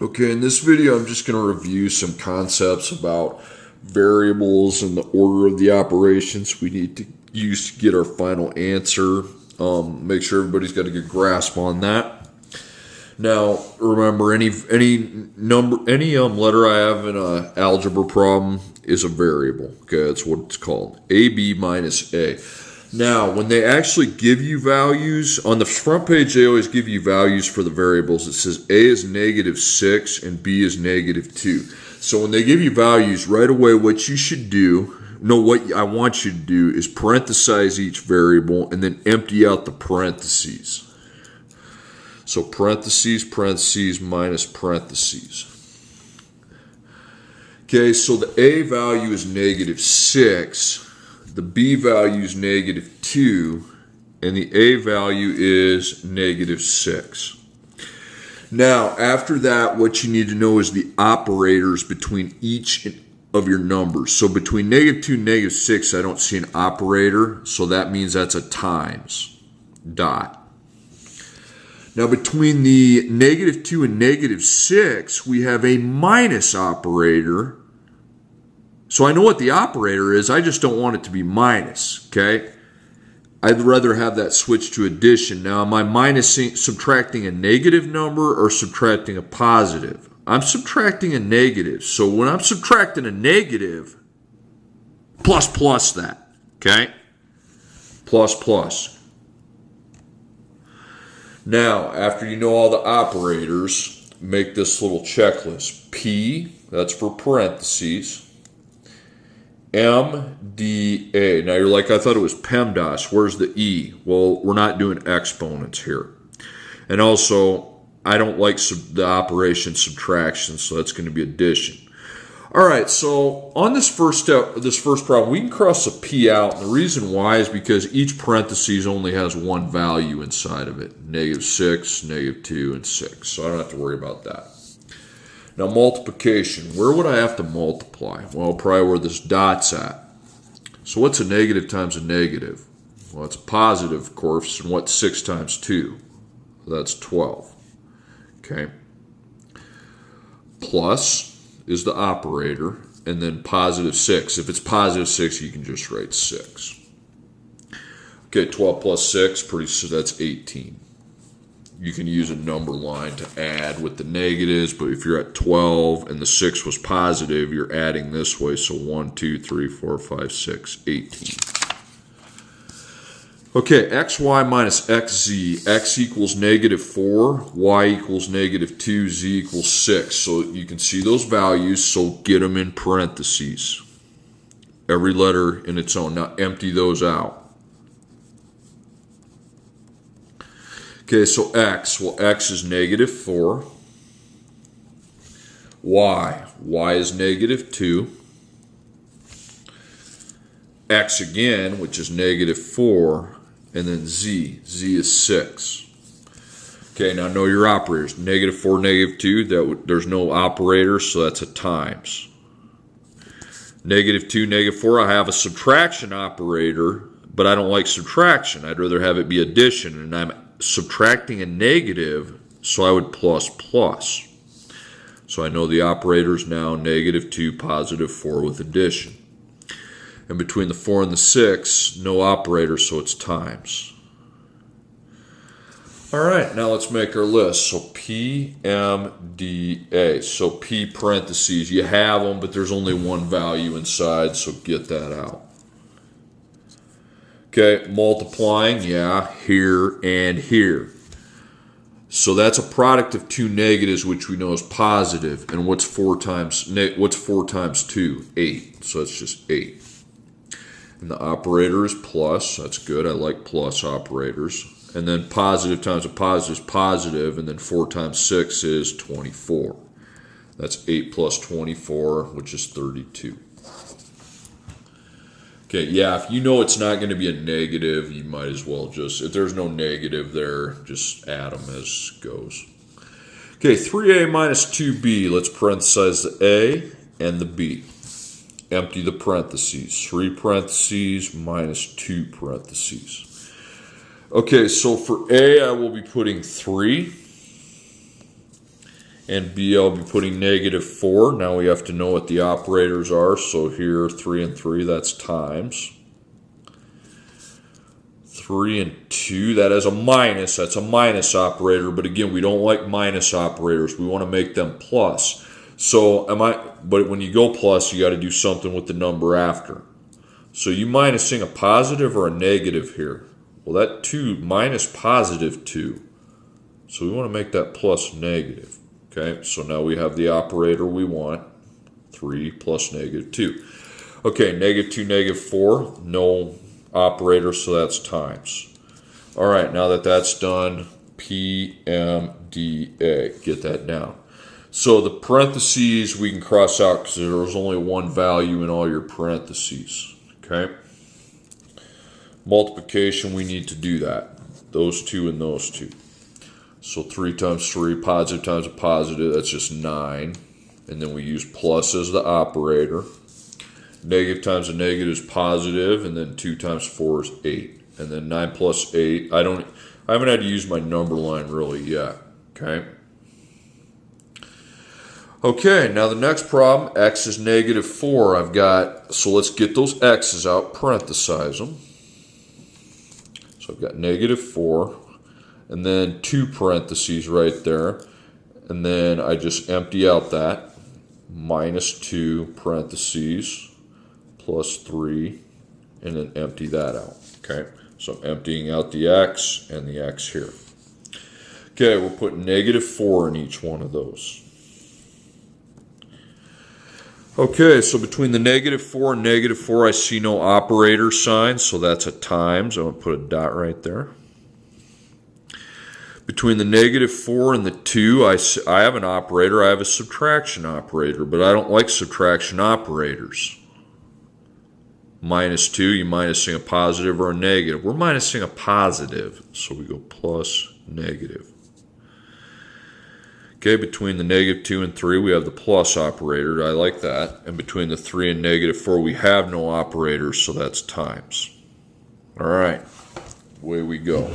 Okay, in this video I'm just going to review some concepts about variables and the order of the operations we need to use to get our final answer. Make sure everybody's got a good grasp on that. Now, remember, any letter I have in an algebra problem is a variable. Okay, that's what it's called. AB minus A. Now, when they actually give you values, on the front page they always give you values for the variables. It says A is -6 and B is -2. So when they give you values, right away what you should do, what I want you to do is parenthesize each variable and then empty out the parentheses. So parentheses, parentheses, minus parentheses. Okay, so the A value is -6. The B value is -2, and the A value is -6. Now, after that, what you need to know is the operators between each of your numbers. So between -2 and -6, I don't see an operator, so that means that's a times dot. Now, between the -2 and -6, we have a minus operator. So I know what the operator is, I just don't want it to be minus, okay? I'd rather have that switch to addition. Now, am I subtracting a negative number or subtracting a positive? I'm subtracting a negative. So when I'm subtracting a negative, plus that, okay? Plus. Now, after you know all the operators, make this little checklist. P, that's for parentheses. MDA. Now you're like, I thought it was PEMDAS. Where's the E? Well, we're not doing exponents here. And also, I don't like the operation subtraction, so that's going to be addition. All right, so on this first problem, we can cross the P out. And the reason why is because each parentheses only has one value inside of it. -6, -2, and 6. So I don't have to worry about that. Now, multiplication. Where would I have to multiply? Well, probably where this dot's at. So what's a negative times a negative? Well, it's a positive, of course. And what's 6 times 2? That's 12. Okay. Plus is the operator. And then +6. If it's +6, you can just write 6. Okay, 12 plus 6, that's 18. You can use a number line to add with the negatives, but if you're at 12 and the 6 was positive, you're adding this way. So 1, 2, 3, 4, 5, 6, 18. Okay, xy minus xz. X equals -4, y equals -2, z equals 6. So you can see those values, so get them in parentheses. Every letter in its own. Now empty those out. Okay, so x. Well, x is -4. Y is -2. X again, which is -4. And then z is 6. Okay, now know your operators. -4, -2, there's no operator, so that's a times. -2, -4, I have a subtraction operator, but I don't like subtraction. I'd rather have it be addition, and I'm subtracting a negative, so I would plus. So I know the operator is now -2, +4 with addition. And between the 4 and the 6, no operator, so it's times. All right, now let's make our list. So P, M, D, A. So P parentheses, you have them, but there's only one value inside, so get that out. Okay, multiplying, yeah, here and here. So that's a product of two negatives, which we know is positive. And what's 4 times 2? 8. So that's just 8. And the operator is plus. That's good. I like plus operators. And then positive times a positive is positive. And then 4 times 6 is 24. That's 8 plus 24, which is 32. Okay, yeah, if you know it's not going to be a negative, you might as well just, if there's no negative there, just add them as goes. Okay, 3a minus 2b. Let's parenthesize the a and the b. Empty the parentheses. 3 parentheses minus 2 parentheses. Okay, so for a, I will be putting 3. And B, I'll be putting -4. Now we have to know what the operators are. So here, 3 and 3, that's times. 3 and 2, that is a minus. That's a minus operator. But again, we don't like minus operators. We want to make them plus. So but when you go plus, you got to do something with the number after. So you minusing a positive or a negative here? Well, that 2 minus positive 2. So we want to make that plus negative. Okay, so now we have the operator we want. 3 plus -2. Okay, -2, -4, no operator, so that's times. All right, now that that's done, PMDA, get that down. So the parentheses we can cross out because there's only one value in all your parentheses. Okay. Multiplication, we need to do that. Those two and those two. So 3 times 3, positive times a positive, that's just 9. And then we use plus as the operator. Negative times a negative is positive, and then 2 times 4 is 8. And then 9 plus 8, I haven't had to use my number line really yet. Okay. Okay, now the next problem, x is -4. So let's get those x's out, parenthesize them. So I've got -4, and then 2 parentheses right there. And then I just empty out that, -2 parentheses, plus 3, and then empty that out. Okay, so I'm emptying out the x and the x here. Okay, we're putting -4 in each one of those. Okay, so between the -4 and -4, I see no operator sign, so that's a times. I'm going to put a dot right there. Between the -4 and the 2, I have an operator. I have a subtraction operator, but I don't like subtraction operators. -2, you're minusing a positive or a negative. We're minusing a positive, so we go plus negative. Okay, between the -2 and 3, we have the plus operator. I like that. And between the 3 and -4, we have no operators, so that's times. All right, away we go.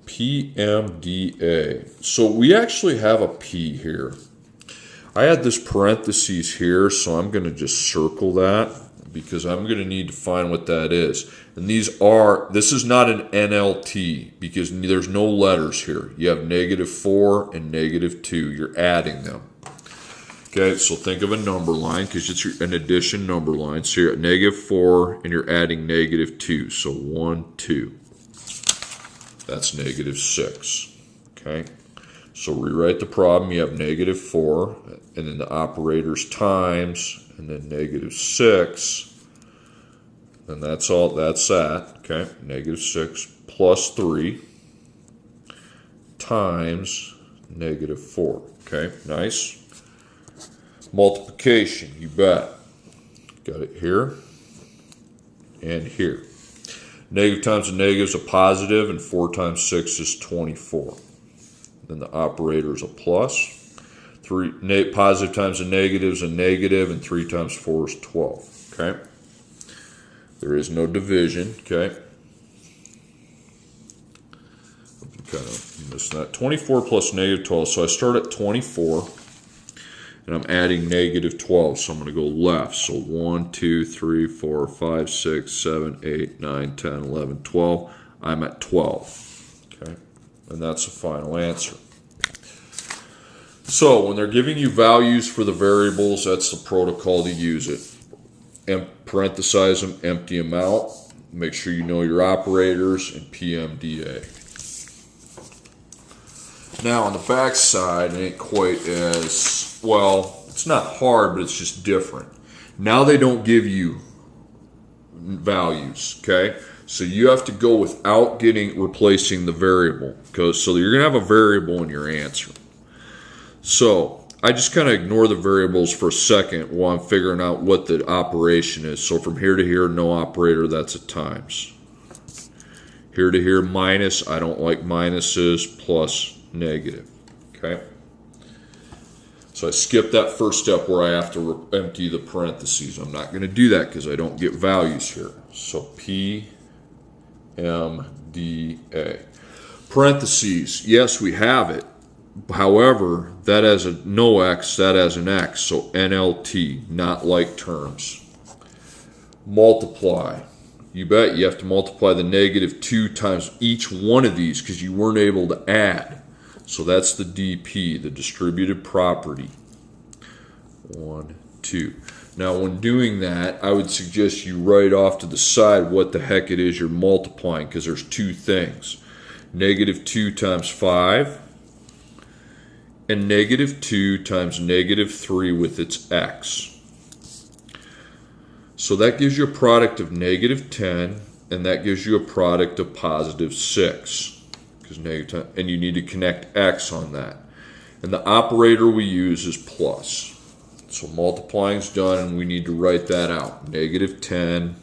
PMDA. So we actually have a P here. I had this parentheses here, so I'm going to just circle that because I'm going to need to find what that is. And this is not an NLT because there's no letters here. You have -4 and -2. You're adding them. Okay, so think of a number line because it's an addition number line. So you're at -4 and you're adding -2. So 1, 2. That's -6. Okay, so rewrite the problem. You have -4 and then the operators times and then -6. And that's all, that's that. Okay, -6 plus 3 times -4. Okay, nice. Multiplication, you bet. Got it here and here. Negative times a negative is a positive, and 4 times 6 is 24. Then the operator is a plus. Positive times a negative is a negative, and 3 times 4 is 12. Okay. There is no division. Okay. Kind of missed that. 24 plus -12. So I start at 24. And I'm adding -12, so I'm going to go left. So 1, 2, 3, 4, 5, 6, 7, 8, 9, 10, 11, 12. I'm at 12. Okay, and that's the final answer. So when they're giving you values for the variables, that's the protocol to use it. Parenthesize them, empty them out. Make sure you know your operators and PMDA. Now on the back side, it ain't quite as, well, it's not hard, but it's just different. Now they don't give you values, okay? So you have to go without replacing the variable. So you're going to have a variable in your answer. So I just kind of ignore the variables for a second while I'm figuring out what the operation is. So from here to here, no operator, that's a times. Here to here, minus, I don't like minuses, plus negative. Okay, so I skip that first step where I have to empty the parentheses. I'm not going to do that because I don't get values here. So PMDA. Parentheses, yes, we have it, However, that has a no x, that has an x, so NLT, not like terms. Multiply. You bet you have to multiply the -2 times each one of these because you weren't able to add. So that's the DP, the distributed property. 1, 2. Now when doing that, I would suggest you write off to the side what the heck it is you're multiplying, because there's two things. -2 times 5 and -2 times -3 with its x. So that gives you a product of -10, and that gives you a product of +6. Because -10, and you need to connect x on that. And the operator we use is plus. So multiplying's done, and we need to write that out. -10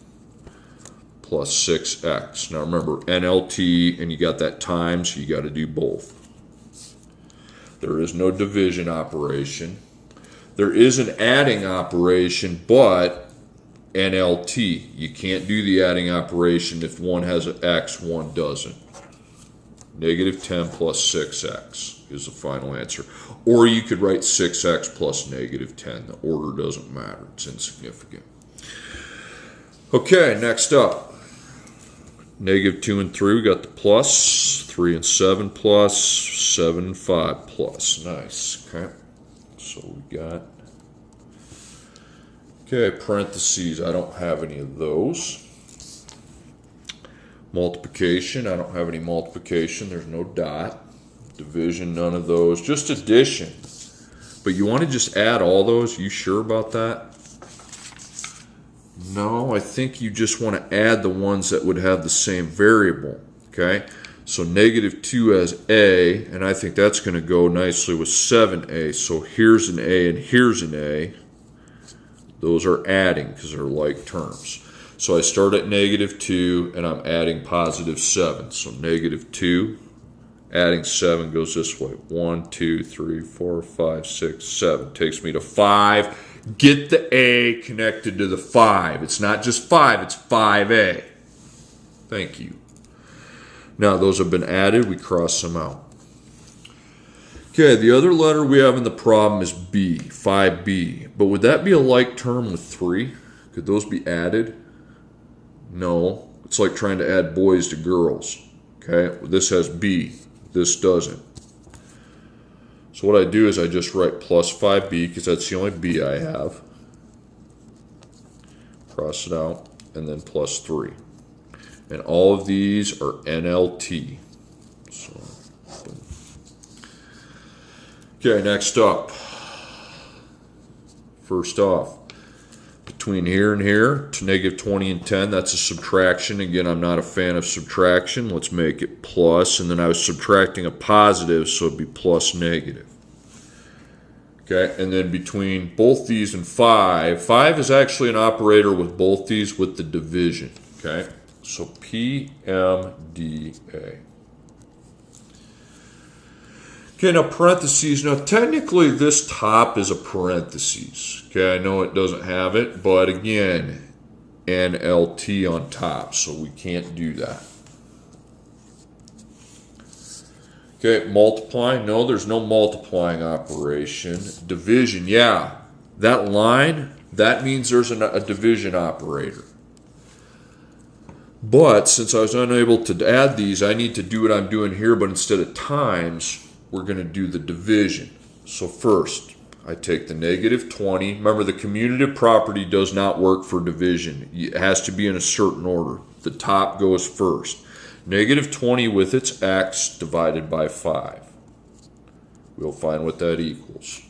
plus 6x. Now remember, NLT, and you got that times, so you got to do both. There is no division operation. There is an adding operation, but NLT. You can't do the adding operation if one has an x, one doesn't. -10 plus 6x is the final answer. Or you could write 6x plus -10. The order doesn't matter. It's insignificant. Okay, next up. -2 and 3, we got the plus. 3 and 7 plus. 7 and 5 plus. Nice. Okay. So we got... Okay, parentheses. I don't have any of those. Multiplication, I don't have any multiplication. There's no dot. Division, none of those. Just addition. But you want to just add all those? You sure about that? No, I think you just want to add the ones that would have the same variable. Okay, so -2 as a, and I think that's going to go nicely with 7a. So here's an a and here's an a. Those are adding because they're like terms. So I start at -2 and I'm adding +7. So -2, adding 7 goes this way. 1, 2, 3, 4, 5, 6, 7. Takes me to 5. Get the A connected to the 5. It's not just 5, it's 5A. Thank you. Now those have been added, we cross them out. Okay, the other letter we have in the problem is B, 5B. But would that be a like term with 3? Could those be added? No. It's like trying to add boys to girls. Okay, this has B. This doesn't. So what I do is I just write plus 5B because that's the only B I have. Cross it out, and then plus 3. And all of these are NLT. So, okay, next up. First off, between here and here to -20 and 10, that's a subtraction. Again, I'm not a fan of subtraction. Let's make it plus, and then I was subtracting a positive, so it'd be plus negative. Okay, and then between both these and 5 is actually an operator with both these with the division. Okay, so PMDA. Okay, now parentheses. Now technically this top is a parentheses. Okay, I know it doesn't have it, but again, NLT on top, so we can't do that. Okay, multiplying. No, there's no multiplying operation. Division, yeah. That line, that means there's a division operator. But since I was unable to add these, I need to do what I'm doing here, but instead of times, we're going to do the division. So first, I take the -20. Remember, the commutative property does not work for division. It has to be in a certain order. The top goes first. -20 with its x divided by 5. We'll find what that equals.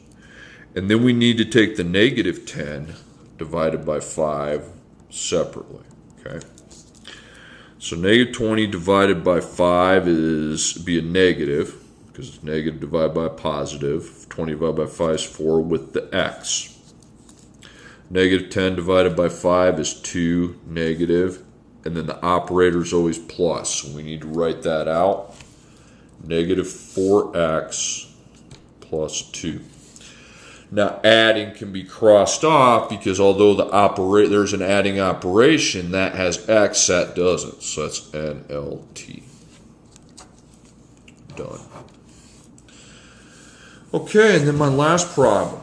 And then we need to take the -10 divided by 5 separately. Okay. So -20 divided by 5 is be a negative, because it's negative divided by positive. 20 divided by 5 is 4 with the x. -10 divided by 5 is 2 negative, and then the operator is always plus, so we need to write that out. -4x plus 2. Now adding can be crossed off because although there's an adding operation that has x, that doesn't. So that's NLT. Done. Okay, and then my last problem.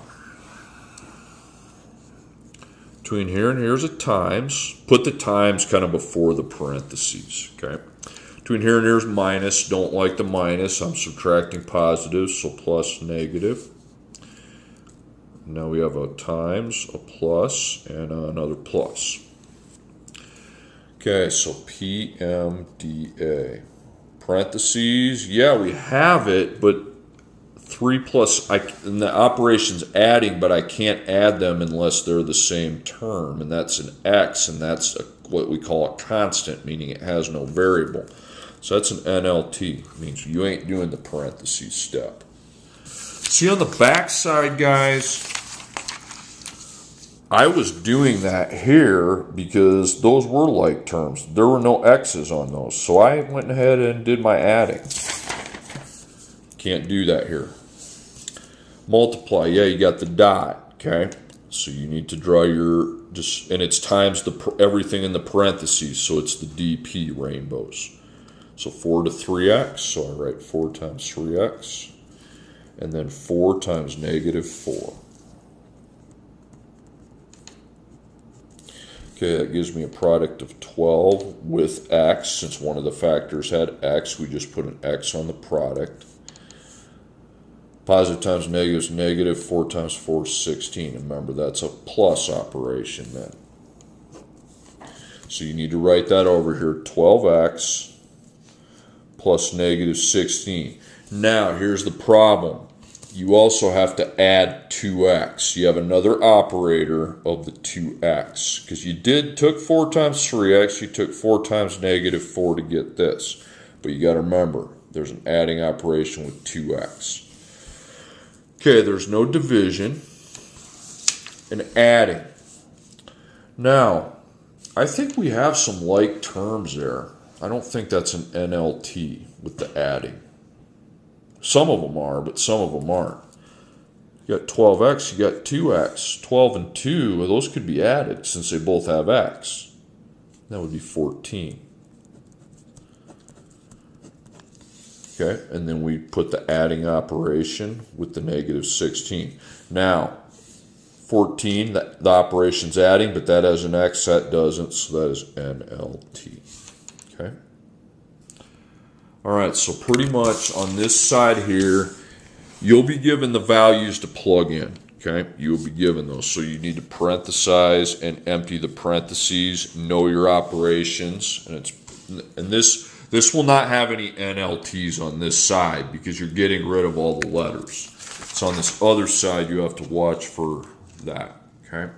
Between here and here is a times. Put the times kind of before the parentheses, okay? Between here and here is minus. Don't like the minus. I'm subtracting positives, so plus, negative. Now we have a times, a plus, and another plus. Okay, so PMDA. Parentheses, yeah, we have it, but 3 plus, and the operation's adding, but I can't add them unless they're the same term, and that's an x, and that's what we call a constant, meaning it has no variable. So that's an NLT, means you ain't doing the parentheses step. See, on the back side, guys, I was doing that here because those were like terms. There were no x's on those, so I went ahead and did my adding. Can't do that here. Multiply, yeah, you got the dot, okay? So you need to draw your, and it's times everything in the parentheses, so it's the DP rainbows. So 4 to 3x, so I write 4 times 3x, and then 4 times negative 4. Okay, that gives me a product of 12 with x. Since one of the factors had x, we just put an x on the product. Positive times negative is negative. 4 times 4 is 16. Remember, that's a plus operation then. So you need to write that over here, 12x plus negative 16. Now, here's the problem. You also have to add 2x. You have another operator of the 2x. Because you took 4 times 3x, you took 4 times negative 4 to get this. But you got to remember, there's an adding operation with 2x. Okay, there's no division and adding. Now, I think we have some like terms there. I don't think that's an NLT with the adding. Some of them are, but some of them aren't. You got 12x, you got 2x. 12 and 2, well, those could be added since they both have x. That would be 14. Okay, and then we put the adding operation with the negative 16. Now, 14, the operation's adding, but that has an x, that doesn't, so that is NLT. Okay. All right, so pretty much on this side here, you'll be given the values to plug in, okay? You'll be given those. So you need to parenthesize and empty the parentheses, know your operations, and this will not have any NLTs on this side because you're getting rid of all the letters. So on this other side, you have to watch for that, okay?